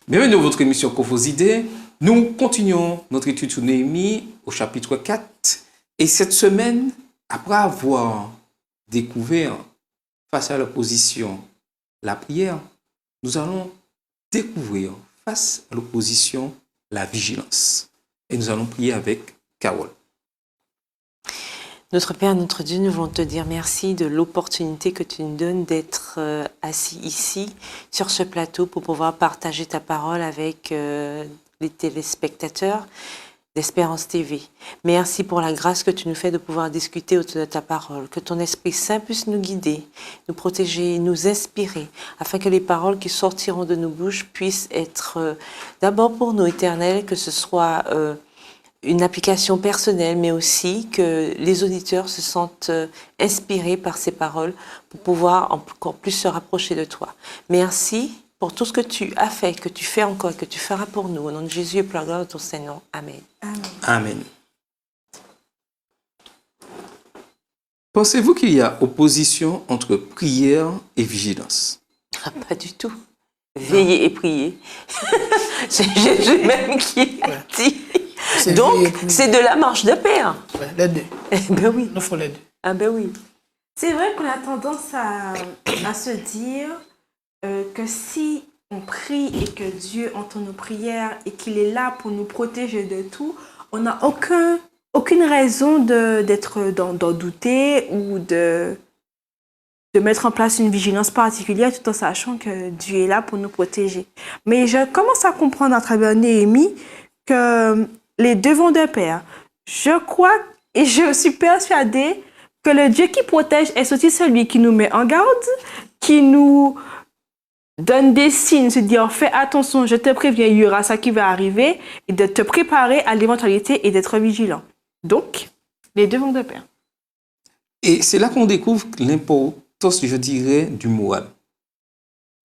Bienvenue dans votre émission Vos idées. Nous continuons notre étude sur Néhémie au chapitre 4. Et cette semaine, après avoir découvert face à l'opposition la prière, nous allons découvrir face à l'opposition la vigilance. Et nous allons prier avec Carole. Notre Père, notre Dieu, nous voulons te dire merci de l'opportunité que tu nous donnes d'être assis ici, sur ce plateau, pour pouvoir partager ta parole avec les téléspectateurs d'Espérance TV. Merci pour la grâce que tu nous fais de pouvoir discuter autour de ta parole, que ton Esprit Saint puisse nous guider, nous protéger, nous inspirer, afin que les paroles qui sortiront de nos bouches puissent être d'abord pour nous éternelles, que ce soit une application personnelle, mais aussi que les auditeurs se sentent inspirés par ces paroles pour pouvoir encore plus se rapprocher de toi. Merci pour tout ce que tu as fait, que tu fais encore, que tu feras pour nous. Au nom de Jésus et pour la gloire de ton Saint-Nom. Amen. Amen. Amen. Pensez-vous qu'il y a opposition entre prière et vigilance? Pas du tout. Veiller et prier. C'est Jésus même qui a dit. Donc, c'est de la marche de pair. Ouais, les deux. Ben oui. Il faut les deux. Ah ben oui. C'est vrai qu'on a tendance à se dire que si on prie et que Dieu entend nos prières et qu'il est là pour nous protéger de tout, on n'a aucune raison d'en douter ou de mettre en place une vigilance particulière tout en sachant que Dieu est là pour nous protéger. Mais je commence à comprendre à travers Néhémie que les deux vont de pair. Je crois et je suis persuadée que le Dieu qui protège est aussi celui qui nous met en garde, qui nous donne des signes, se dire fais attention, je te préviens, il y aura ça qui va arriver, et de te préparer à l'éventualité et d'être vigilant. Donc, les deux vont de pair. Et c'est là qu'on découvre l'importance, je dirais, du moral.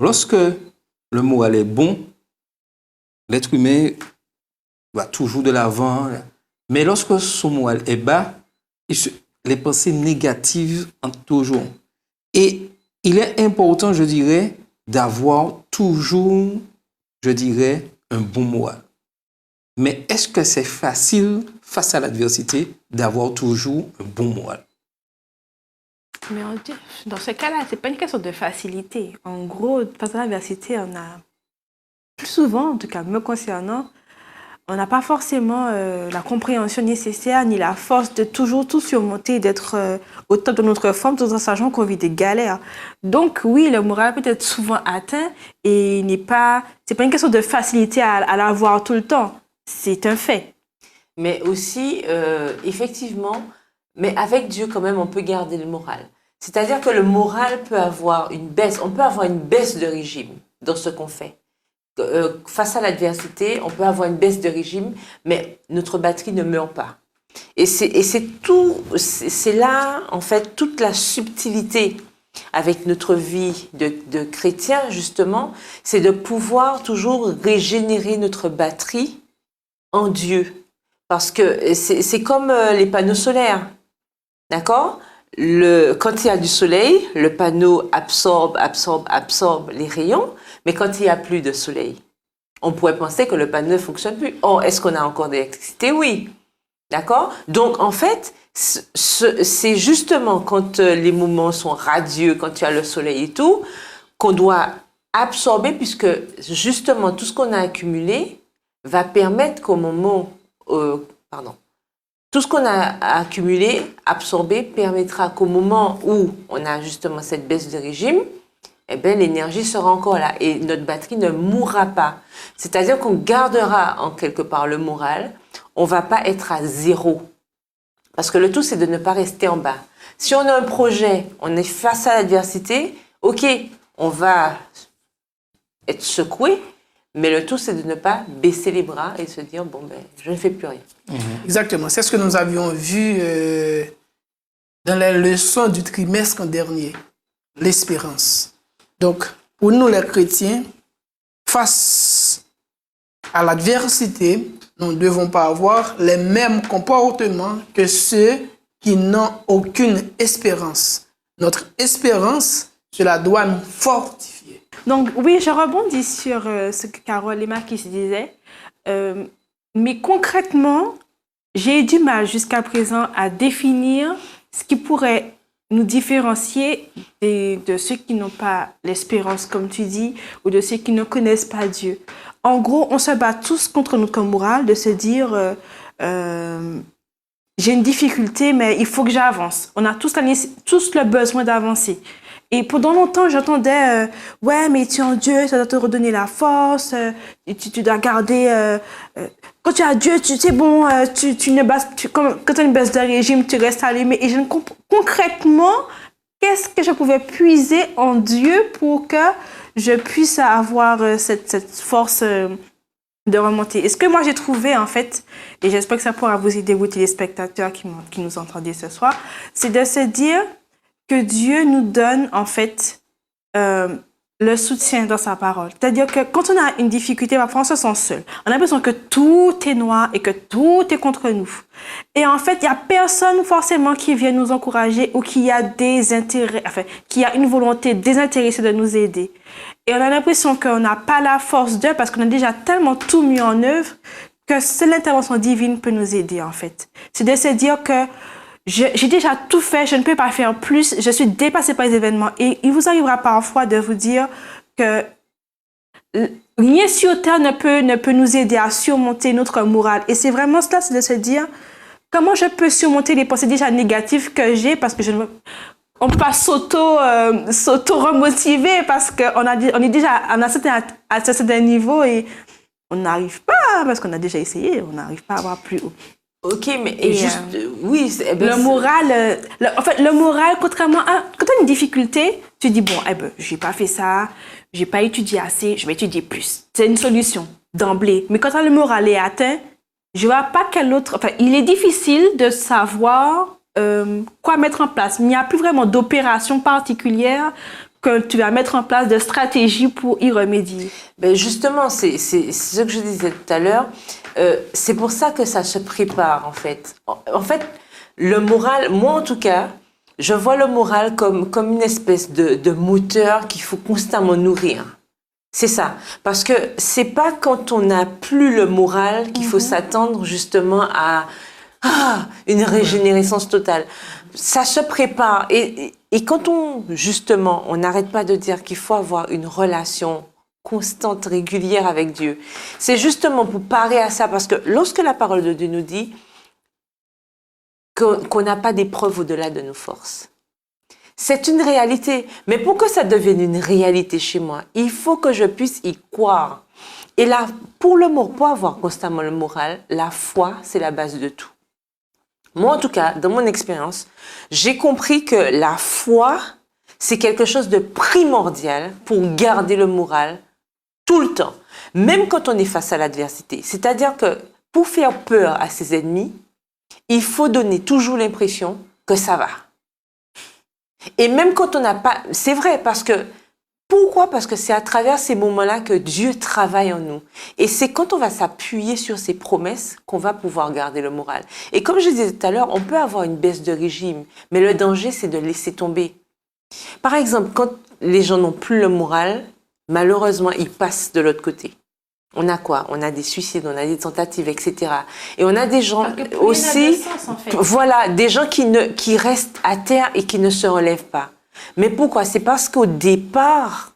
Lorsque le moral est bon, l'être humain va toujours de l'avant. Mais lorsque son moral est bas, les pensées négatives entrent toujours. Et il est important, je dirais, d'avoir toujours, je dirais, un bon moral. Mais est-ce que c'est facile, face à l'adversité, d'avoir toujours un bon moral? Mais dans ce cas-là, ce n'est pas une question de facilité. En gros, face à l'adversité, on a, plus souvent, en tout cas me concernant, on n'a pas forcément la compréhension nécessaire ni la force de toujours tout surmonter, d'être au top de notre forme tout en sachant qu'on vit des galères. Donc oui, le moral peut être souvent atteint et c'est pas une question de facilité à l'avoir tout le temps. C'est un fait. Mais aussi, effectivement, mais avec Dieu quand même, on peut garder le moral. C'est-à-dire que le moral peut avoir une baisse. On peut avoir une baisse de régime dans ce qu'on fait. Face à l'adversité, on peut avoir une baisse de régime, mais notre batterie ne meurt pas. Et c'est là, en fait, toute la subtilité avec notre vie de chrétien, justement, c'est de pouvoir toujours régénérer notre batterie en Dieu. Parce que c'est comme les panneaux solaires, d'accord ? Quand il y a du soleil, le panneau absorbe les rayons, mais quand il n'y a plus de soleil, on pourrait penser que le panneau ne fonctionne plus. Or, est-ce qu'on a encore de l'électricité? Oui. D'accord? Donc, en fait, c'est justement quand les moments sont radieux, quand il y a le soleil et tout, qu'on doit absorber, puisque justement, tout ce qu'on a accumulé va permettre qu'au moment... Tout ce qu'on a accumulé, absorbé, permettra qu'au moment où on a justement cette baisse de régime, eh bien, l'énergie sera encore là et notre batterie ne mourra pas. C'est-à-dire qu'on gardera en quelque part le moral, on ne va pas être à zéro. Parce que le tout, c'est de ne pas rester en bas. Si on a un projet, on est face à l'adversité, ok, on va être secoué, mais le tout, c'est de ne pas baisser les bras et se dire, bon, ben, je ne fais plus rien. Exactement. C'est ce que nous avions vu dans les leçons du trimestre dernier, l'espérance. Donc, pour nous les chrétiens, face à l'adversité, nous ne devons pas avoir les mêmes comportements que ceux qui n'ont aucune espérance. Notre espérance, cela doit nous fortifier. Donc, oui, je rebondis sur ce que Carole et Marquis disaient. Mais concrètement, j'ai eu du mal jusqu'à présent à définir ce qui pourrait nous différencier de ceux qui n'ont pas l'espérance, comme tu dis, ou de ceux qui ne connaissent pas Dieu. En gros, on se bat tous contre notre morale de se dire j'ai une difficulté, mais il faut que j'avance. On a tous le besoin d'avancer. Et pendant longtemps, j'entendais ouais, mais tu es en Dieu, ça doit te redonner la force, tu dois garder... quand tu es à Dieu, c'est bon, quand tu as une baisse de régime, tu restes allumé. Et concrètement, qu'est-ce que je pouvais puiser en Dieu pour que je puisse avoir cette force de remonter? Et ce que moi j'ai trouvé, en fait, et j'espère que ça pourra vous aider, vous téléspectateurs qui nous entendez ce soir, c'est de se dire que Dieu nous donne, en fait, le soutien dans sa parole. C'est-à-dire que quand on a une difficulté, parfois on se sent seul. On a l'impression que tout est noir et que tout est contre nous. Et en fait, il n'y a personne forcément qui vient nous encourager ou qui a des intérêts, enfin, qui a une volonté désintéressée de nous aider. Et on a l'impression qu'on n'a pas la force d'eux parce qu'on a déjà tellement tout mis en œuvre que seule l'intervention divine peut nous aider, en fait. C'est de se dire que j'ai déjà tout fait, je ne peux pas faire plus, je suis dépassée par les événements. Et il vous arrivera parfois de vous dire que rien sur terre ne peut nous aider à surmonter notre morale. Et c'est vraiment cela, c'est de se dire comment je peux surmonter les pensées déjà négatives que j'ai parce que on ne peut pas s'auto-remotiver parce on est déjà à un certain niveau et on n'arrive pas parce qu'on a déjà essayé, on n'arrive pas à avoir plus haut. Ok, mais oui. Le moral, contrairement à... Quand tu as une difficulté, tu dis, bon, j'ai pas fait ça, j'ai pas étudié assez, je vais étudier plus. C'est une solution d'emblée. Mais quand le moral est atteint, je vois pas quel autre... Enfin, il est difficile de savoir quoi mettre en place. Il n'y a plus vraiment d'opération particulière que tu vas mettre en place, de stratégie pour y remédier. Ben justement, c'est ce que je disais tout à l'heure. C'est pour ça que ça se prépare, en fait. En fait, le moral, moi en tout cas, je vois le moral comme une espèce de moteur qu'il faut constamment nourrir. C'est ça. Parce que c'est pas quand on n'a plus le moral qu'il faut s'attendre justement à une régénérescence totale. Ça se prépare. Et quand on n'arrête pas de dire qu'il faut avoir une relation constante, régulière avec Dieu. C'est justement pour parer à ça, parce que lorsque la parole de Dieu nous dit qu'on n'a pas d'épreuve au-delà de nos forces, c'est une réalité. Mais pour que ça devienne une réalité chez moi, il faut que je puisse y croire. Et là, pour avoir constamment le moral, la foi, c'est la base de tout. Moi, en tout cas, dans mon expérience, j'ai compris que la foi, c'est quelque chose de primordial pour garder le moral tout le temps, même quand on est face à l'adversité. C'est-à-dire que pour faire peur à ses ennemis, il faut donner toujours l'impression que ça va. Et même quand on n'a pas... C'est vrai, parce que... Pourquoi? Parce que c'est à travers ces moments-là que Dieu travaille en nous. Et c'est quand on va s'appuyer sur ses promesses qu'on va pouvoir garder le moral. Et comme je disais tout à l'heure, on peut avoir une baisse de régime, mais le danger, c'est de laisser tomber. Par exemple, quand les gens n'ont plus le moral, malheureusement, ils passent de l'autre côté. On a quoi? On a des suicides, on a des tentatives, etc. Et on a des gens aussi... Sens, en fait. Voilà, des gens qui restent à terre et qui ne se relèvent pas. Mais pourquoi? C'est parce qu'au départ,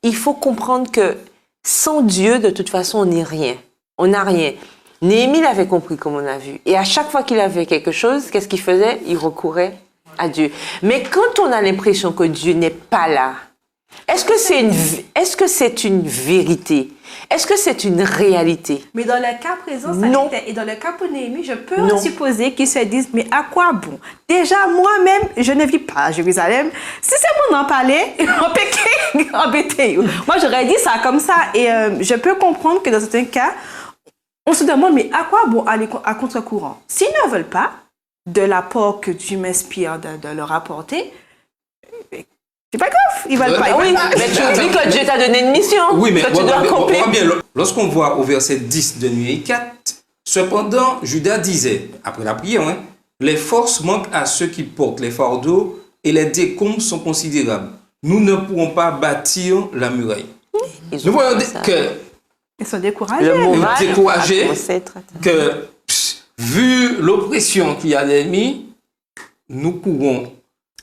il faut comprendre que sans Dieu, de toute façon, on n'est rien. On n'a rien. Néhémie l'avait compris, comme on a vu. Et à chaque fois qu'il avait quelque chose, qu'est-ce qu'il faisait? Il recourait à Dieu. Mais quand on a l'impression que Dieu n'est pas là, est-ce que c'est une vérité? Est-ce que c'est une réalité? Mais dans le cas présent, ça l'était. Et dans le cas pour Néhémie, je peux supposer qu'ils se disent, mais à quoi bon? Déjà, moi-même, je ne vis pas à Jérusalem. Si c'est mon en parler, embêté. Moi, j'aurais dit ça comme ça. Et je peux comprendre que dans certains cas, on se demande, mais à quoi bon aller à contre-courant? S'ils ne veulent pas de l'apport que Dieu m'inspire de leur apporter, c'est pas grave, ils veulent pas. Oui, mais tu oublies que Dieu t'a donné une mission. Oui, mais que tu dois accomplir. Lorsqu'on voit au verset 10 de Nuée 4, cependant, Judas disait, après la prière, les forces manquent à ceux qui portent les fardeaux et les décombres sont considérables. nous ne pourrons pas bâtir la muraille. Ils Nous ont voyons fait ça. que Ils sont découragés. Le moral découragé, a commencé à être atteint. que vu l'oppression qu'il y a l'ennemi, nous courons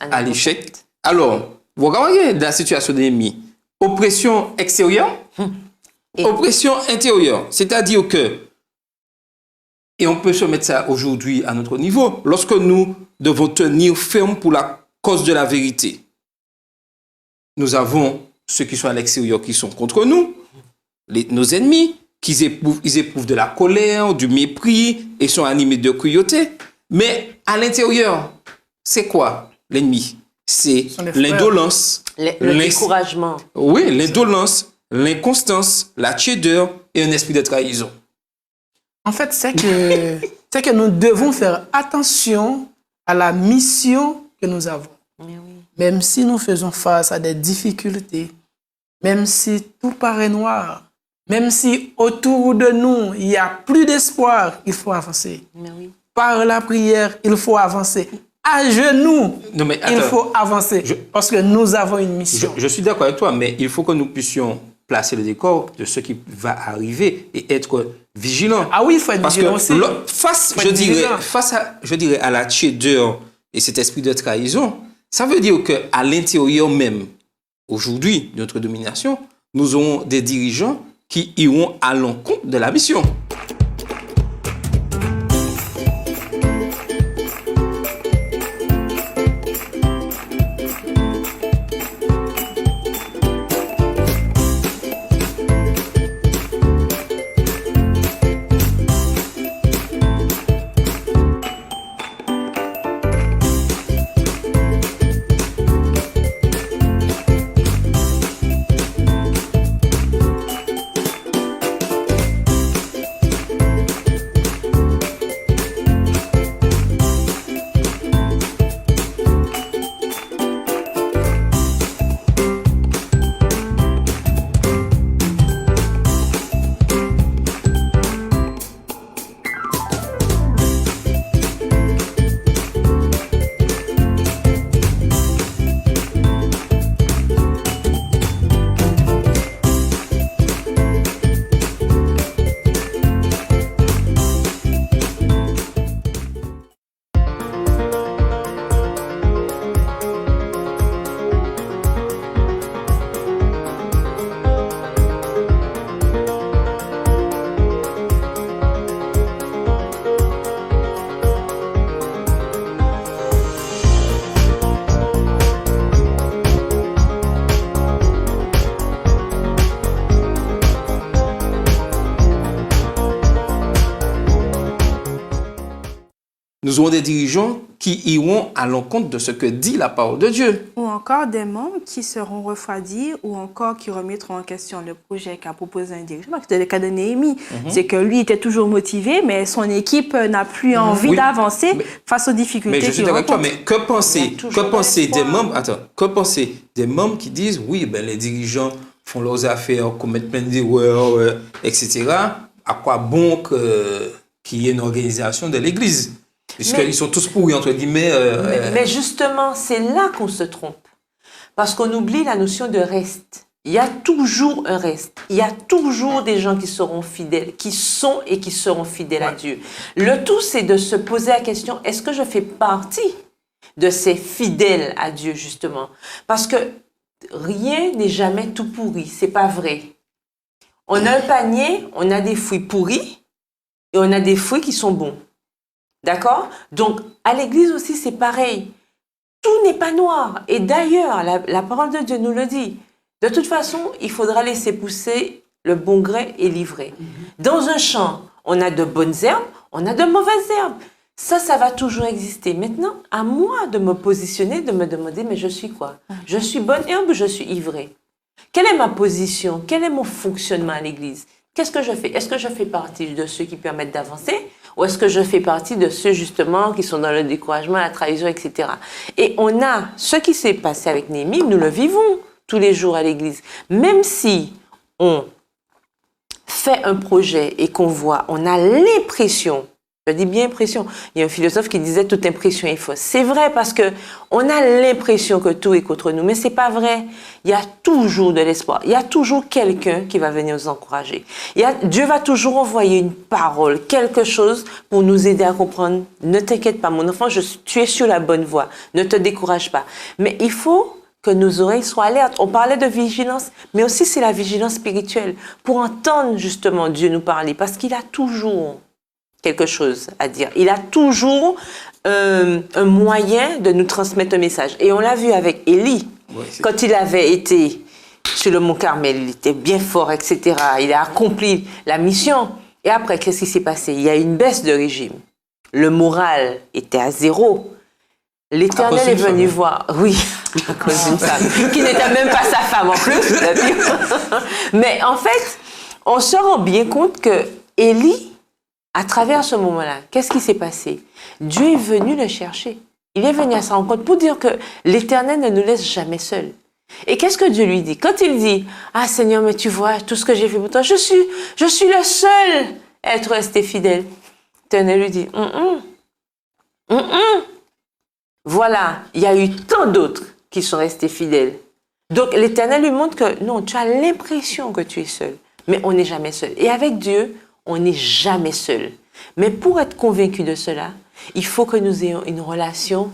à l'échec. Alors, vous regardez la situation de l'ennemi. Oppression extérieure, Et- oppression intérieure. C'est-à-dire que, et on peut se mettre ça aujourd'hui à notre niveau, lorsque nous devons tenir ferme pour la cause de la vérité, nous avons ceux qui sont à l'extérieur qui sont contre nous, nos ennemis, ils éprouvent de la colère, du mépris et sont animés de cruauté. Mais à l'intérieur, c'est quoi l'ennemi? C'est sont les frères. l'indolence. Le découragement. Oui, l'indolence, l'inconstance, la tiédeur et un esprit de trahison. En fait, c'est que nous devons faire attention à la mission que nous avons. Mais oui. Même si nous faisons face à des difficultés, même si tout paraît noir, même si autour de nous, il n'y a plus d'espoir, il faut avancer. Mais oui. Par la prière, il faut avancer. À genoux, Non, mais il attends, faut avancer. Parce que nous avons une mission. je suis d'accord avec toi, mais il faut que nous puissions placer le décor de ce qui va arriver et être vigilants. Ah oui, il faut être Parce vigilant que aussi. face, Faut être vigilant. je dirais, à la tiédeur et cet esprit de trahison, ça veut dire qu'à l'intérieur même, aujourd'hui, de notre domination, nous aurons des dirigeants qui iront à l'encontre de la mission. Nous aurons des dirigeants qui iront à l'encontre de ce que dit la parole de Dieu. Ou encore des membres qui seront refroidis ou encore qui remettront en question le projet qu'a proposé un dirigeant. C'était le cas de Néhémie. C'est que lui était toujours motivé, mais son équipe n'a plus envie Oui, d'avancer mais- face aux difficultés Mais je suis qu'il d'accord avec toi, rencontre. mais que penser, Il y a toujours que penser des l'espoir. membres, attends, que penser des membres qui disent, oui, ben, les dirigeants font leurs affaires, commettent plein d'erreurs, etc. À quoi bon qu'il y ait une organisation de l'Église? Puisqu'ils sont tous pourris, entre guillemets. Mais justement, c'est là qu'on se trompe. Parce qu'on oublie la notion de reste. Il y a toujours un reste. Il y a toujours des gens qui seront fidèles, qui sont et qui seront fidèles à Dieu. Le tout, c'est de se poser la question, est-ce que je fais partie de ces fidèles à Dieu, justement? Parce que rien n'est jamais tout pourri. C'est pas vrai. On a un panier, on a des fruits pourris et on a des fruits qui sont bons. D'accord? Donc, à l'église aussi, c'est pareil. Tout n'est pas noir. Et d'ailleurs, la parole de Dieu nous le dit. De toute façon, il faudra laisser pousser le bon gré et l'ivraie. Dans un champ, on a de bonnes herbes, on a de mauvaises herbes. Ça va toujours exister. Maintenant, à moi de me positionner, de me demander, mais je suis quoi? Je suis bonne herbe ou je suis ivraie? Quelle est ma position? Quel est mon fonctionnement à l'église? Qu'est-ce que je fais? Est-ce que je fais partie de ceux qui permettent d'avancer? Ou est-ce que je fais partie de ceux, justement, qui sont dans le découragement, la trahison, etc. Et on a ce qui s'est passé avec Néhémie, nous le vivons tous les jours à l'église. Même si on fait un projet et qu'on voit, on a l'impression Je dis bien impression. Il y a un philosophe qui disait toute impression est fausse. C'est vrai parce que on a l'impression que tout est contre nous, mais c'est pas vrai. Il y a toujours de l'espoir. Il y a toujours quelqu'un qui va venir nous encourager. Dieu va toujours envoyer une parole, quelque chose pour nous aider à comprendre. Ne t'inquiète pas, mon enfant, tu es sur la bonne voie. Ne te décourage pas. Mais il faut que nos oreilles soient alertes. On parlait de vigilance, mais aussi c'est la vigilance spirituelle pour entendre justement Dieu nous parler, parce qu'il a toujours quelque chose à dire. Il a toujours un moyen de nous transmettre un message. Et on l'a vu avec Élie. Oui, quand il avait été sur le mont Carmel, il était bien fort, etc. Il a accompli la mission. Et après, qu'est-ce qui s'est passé? Il y a eu une baisse de régime. Le moral était à zéro. L'Éternel est venu voir, oui, à cause d'une femme, qui n'était même pas sa femme en plus. Mais en fait, on se rend bien compte que Élie, à travers ce moment-là, qu'est-ce qui s'est passé? Dieu est venu le chercher. Il est venu à sa rencontre pour dire que l'Éternel ne nous laisse jamais seuls. Et qu'est-ce que Dieu lui dit? Quand il dit, « Ah Seigneur, mais tu vois tout ce que j'ai fait pour toi, je suis le seul à être resté fidèle. » L'Éternel lui dit, Voilà, il y a eu tant d'autres qui sont restés fidèles. Donc l'Éternel lui montre que non, tu as l'impression que tu es seul, mais on n'est jamais seul. Et avec Dieu, on n'est jamais seul. Mais pour être convaincu de cela, il faut que nous ayons une relation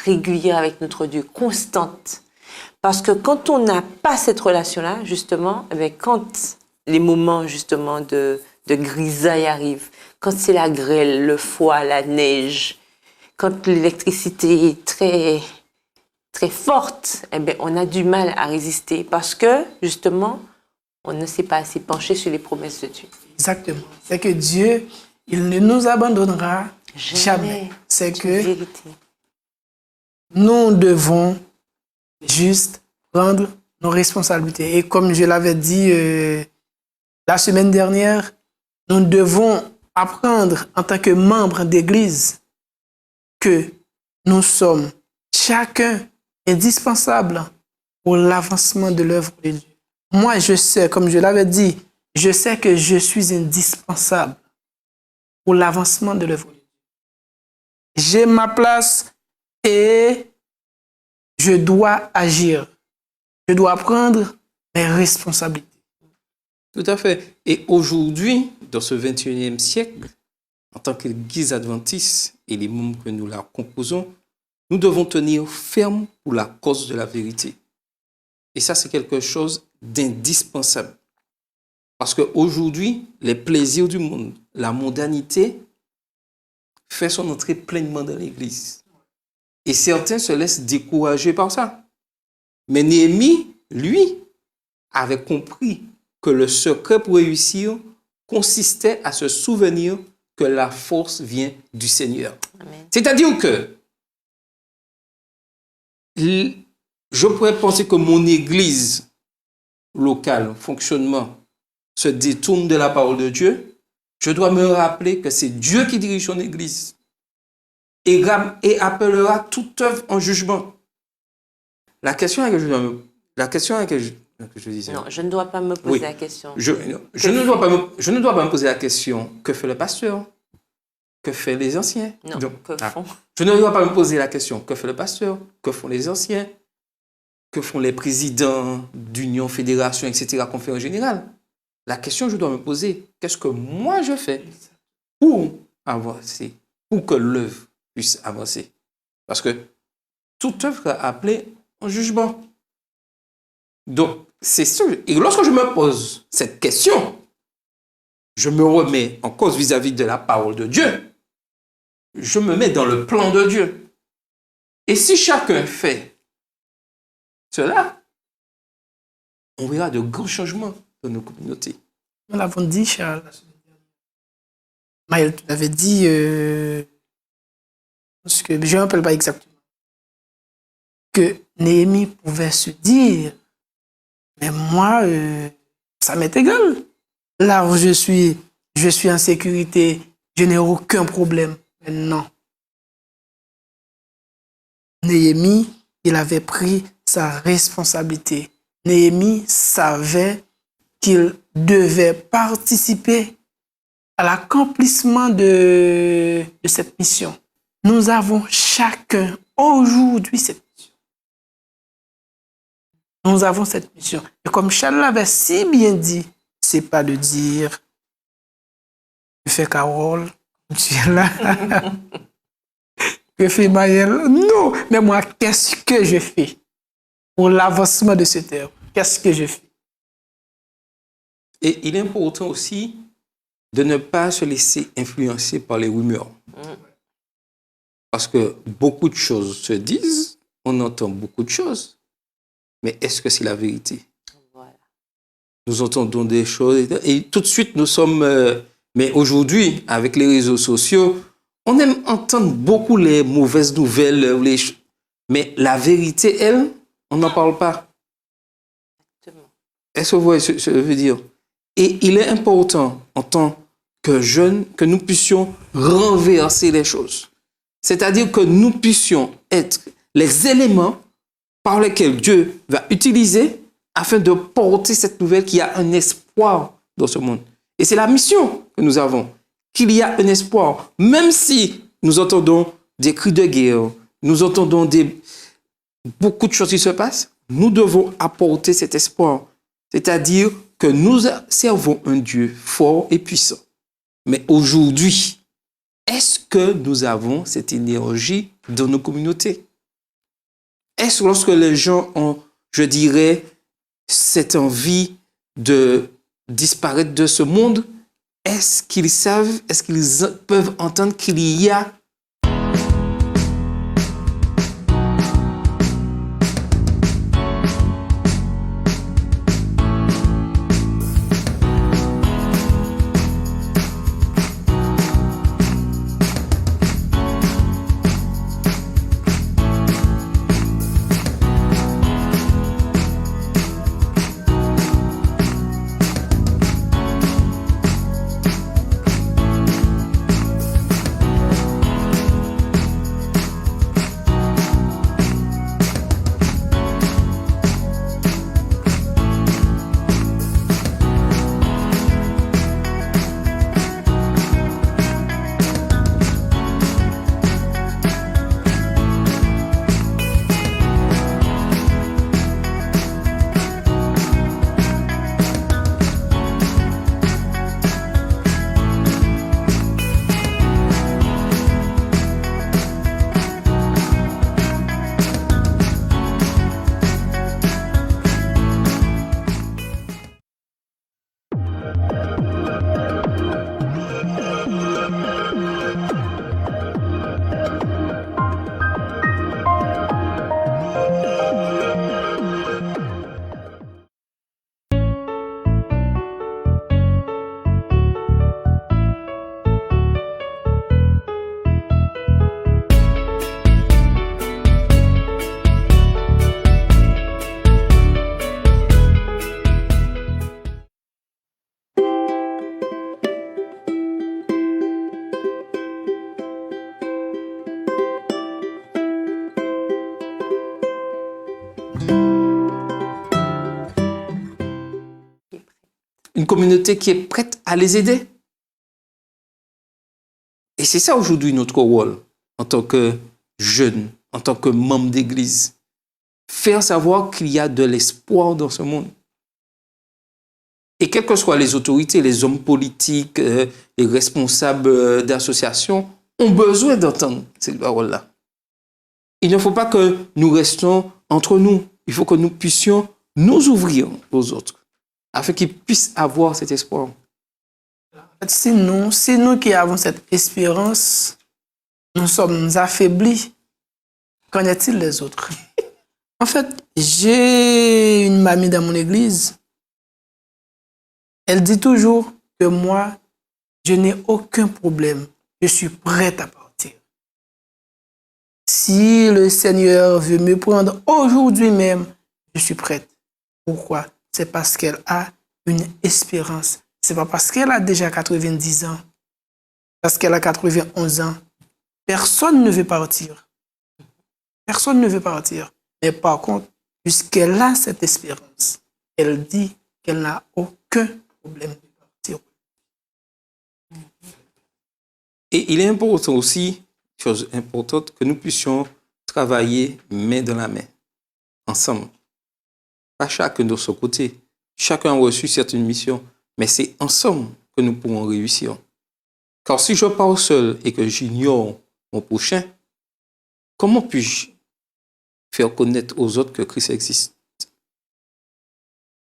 régulière avec notre Dieu, constante. Parce que quand on n'a pas cette relation-là, justement, quand les moments justement de grisaille arrivent, quand c'est la grêle, le froid, la neige, quand l'électricité est très, très forte, eh bien, on a du mal à résister parce que, justement, on ne s'est pas assez penché sur les promesses de Dieu. Exactement. C'est que Dieu, il ne nous abandonnera jamais. C'est que vérité. Nous devons juste prendre nos responsabilités. Et comme je l'avais dit la semaine dernière, nous devons apprendre en tant que membres d'Église que nous sommes chacun indispensables pour l'avancement de l'œuvre de Dieu. Moi, je sais, comme je l'avais dit, je sais que je suis indispensable pour l'avancement de l'œuvre de Dieu. J'ai ma place et je dois agir. Je dois prendre mes responsabilités. Tout à fait. Et aujourd'hui, dans ce 21e siècle, en tant qu'Église adventiste et les membres que nous la composons, nous devons tenir ferme pour la cause de la vérité. Et ça, c'est quelque chose d'indispensable. Parce qu'aujourd'hui, les plaisirs du monde, la mondanité, fait son entrée pleinement dans l'Église. Et certains se laissent décourager par ça. Mais Néhémie, lui, avait compris que le secret pour réussir consistait à se souvenir que la force vient du Seigneur. Amen. C'est-à-dire que je pourrais penser que mon église locale, fonctionnement, se détourne de la parole de Dieu. Je dois me rappeler que c'est Dieu qui dirige son église et appellera toute œuvre en jugement. La question est que je disais. Non, je ne dois pas me poser la question. Je ne dois pas me poser la question que fait le pasteur, que font les anciens. Non, que font. Je ne dois pas me poser la question que fait le pasteur, que font les anciens, que font les présidents d'union, fédération, etc., conférences générales. La question que je dois me poser, qu'est-ce que moi je fais pour avancer, pour que l'œuvre puisse avancer? Parce que toute œuvre est appelée en jugement. Donc, c'est ça. Et lorsque je me pose cette question, je me remets en cause vis-à-vis de la parole de Dieu. Je me mets dans le plan de Dieu. Et si chacun fait cela, on verra de grands changements dans nos communautés. Nous l'avons dit, Charles. Maël, tu l'avais dit, parce que je ne me rappelle pas exactement, que Néhémie pouvait se dire, mais moi, ça m'est égal. Là où je suis en sécurité, je n'ai aucun problème. Mais non. Néhémie, il avait pris sa responsabilité. Néhémie savait qu'il devait participer à l'accomplissement de cette mission. Nous avons chacun aujourd'hui cette mission. Nous avons cette mission. Et comme Charles l'avait si bien dit, c'est pas de dire je fais Carole, tu es là, je fais Maël. Non, mais moi, qu'est-ce que je fais pour l'avancement de cette œuvre? Qu'est-ce que je fais? Et il est important aussi de ne pas se laisser influencer par les rumeurs. Parce que beaucoup de choses se disent, on entend beaucoup de choses, mais est-ce que c'est la vérité? Voilà. Nous entendons des choses et tout de suite nous sommes... mais aujourd'hui, avec les réseaux sociaux, on aime entendre beaucoup les mauvaises nouvelles, mais la vérité, elle, on n'en parle pas. Exactement. Est-ce que vous voyez ce que je veux dire? Et il est important, en tant que jeunes, que nous puissions renverser les choses. C'est-à-dire que nous puissions être les éléments par lesquels Dieu va utiliser afin de porter cette nouvelle qui a un espoir dans ce monde. Et c'est la mission que nous avons, qu'il y a un espoir. Même si nous entendons des cris de guerre, nous entendons beaucoup de choses qui se passent, nous devons apporter cet espoir. C'est-à-dire que nous servons un Dieu fort et puissant. Mais aujourd'hui, est-ce que nous avons cette énergie dans nos communautés? Est-ce que lorsque les gens ont, je dirais, cette envie de disparaître de ce monde, est-ce qu'ils savent, est-ce qu'ils peuvent entendre qu'il y a une communauté qui est prête à les aider? Et c'est ça aujourd'hui notre rôle en tant que jeunes, en tant que membres d'église. Faire savoir qu'il y a de l'espoir dans ce monde. Et quelles que soient les autorités, les hommes politiques, les responsables d'associations, ont besoin d'entendre ces paroles-là. Il ne faut pas que nous restions entre nous. Il faut que nous puissions nous ouvrir aux autres, afin qu'ils puissent avoir cet espoir. C'est nous qui avons cette espérance, nous sommes affaiblis. Qu'en est-il des autres? En fait, j'ai une mamie dans mon église. Elle dit toujours que moi, je n'ai aucun problème. Je suis prête à partir. Si le Seigneur veut me prendre aujourd'hui même, je suis prête. Pourquoi? C'est parce qu'elle a une espérance. C'est pas parce qu'elle a déjà 90 ans, parce qu'elle a 91 ans. Personne ne veut partir. Personne ne veut partir. Mais par contre, puisqu'elle a cette espérance, elle dit qu'elle n'a aucun problème de partir. Et il est important aussi, chose importante, que nous puissions travailler main dans la main, ensemble. Pas chacun de son côté. Chacun a reçu certaines missions, mais c'est ensemble que nous pourrons réussir. Car si je pars seul et que j'ignore mon prochain, comment puis-je faire connaître aux autres que Christ existe?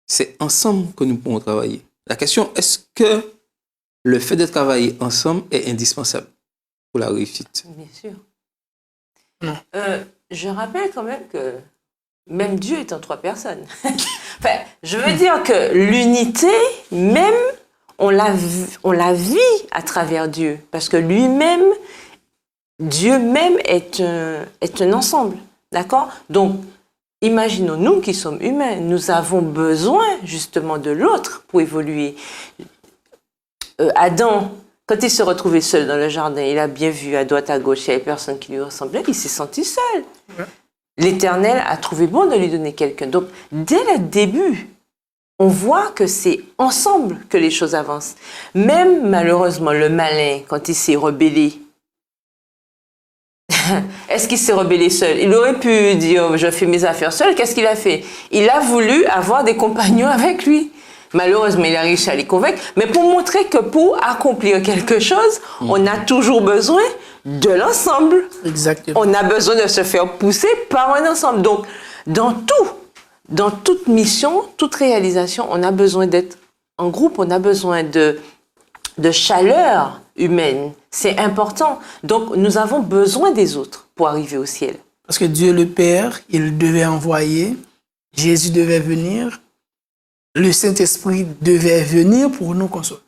C'est ensemble que nous pourrons travailler. La question, est-ce que le fait de travailler ensemble est indispensable pour la réussite? Bien sûr. Non. Je rappelle quand même que même Dieu est en 3 personnes. Enfin, je veux dire que l'unité, même, on la vit à travers Dieu. Parce que lui-même, Dieu même est un ensemble. D'accord? Donc, imaginons, nous qui sommes humains, nous avons besoin justement de l'autre pour évoluer. Adam, quand il s'est retrouvé seul dans le jardin, il a bien vu à droite, à gauche, il n'y avait personne qui lui ressemblait, il s'est senti seul. Ouais. L'Éternel a trouvé bon de lui donner quelqu'un. Donc, dès le début, on voit que c'est ensemble que les choses avancent. Même, malheureusement, le malin, quand il s'est rebellé, est-ce qu'il s'est rebellé seul? Il aurait pu dire, je fais mes affaires seul. Qu'est-ce qu'il a fait? Il a voulu avoir des compagnons avec lui. Malheureusement, il a réussi à les convaincre. Mais pour montrer que pour accomplir quelque chose, on a toujours besoin de l'ensemble. Exactement. On a besoin de se faire pousser par un ensemble. Donc, dans toute mission, toute réalisation, on a besoin d'être en groupe, on a besoin de chaleur humaine. C'est important. Donc, nous avons besoin des autres pour arriver au ciel. Parce que Dieu le Père, il devait envoyer, Jésus devait venir, le Saint-Esprit devait venir pour nous consoler.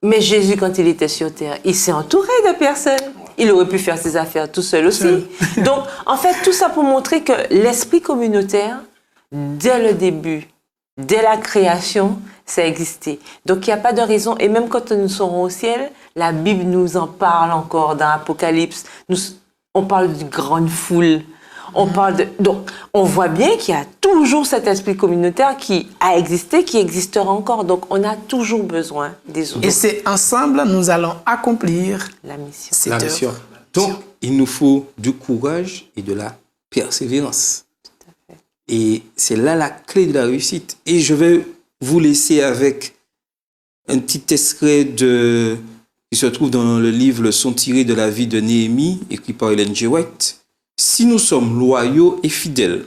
Mais Jésus, quand il était sur terre, il s'est entouré de personnes. Il aurait pu faire ses affaires tout seul aussi. Donc, en fait, tout ça pour montrer que l'esprit communautaire, dès le début, dès la création, ça existait. Donc, il n'y a pas de raison. Et même quand nous serons au ciel, la Bible nous en parle encore dans l'Apocalypse. On parle d'une grande foule. Donc, on voit bien qu'il y a toujours cet esprit communautaire qui a existé, qui existera encore. Donc, on a toujours besoin des autres. Et c'est ensemble, nous allons accomplir la mission. La mission. Donc, il nous faut du courage et de la persévérance. Tout à fait. Et c'est là la clé de la réussite. Et je vais vous laisser avec un petit extrait qui se trouve dans le livre Leçons tirées de la vie de Néhémie, écrit par Ellen G. White. Si nous sommes loyaux et fidèles,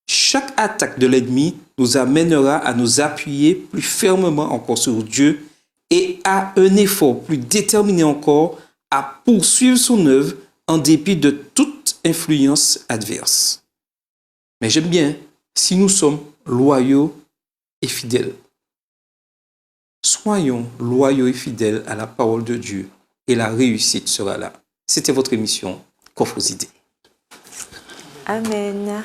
chaque attaque de l'ennemi nous amènera à nous appuyer plus fermement encore sur Dieu et à un effort plus déterminé encore à poursuivre son œuvre en dépit de toute influence adverse. Mais j'aime bien, si nous sommes loyaux et fidèles. Soyons loyaux et fidèles à la parole de Dieu et la réussite sera là. C'était votre émission Coffre aux idées. Amen.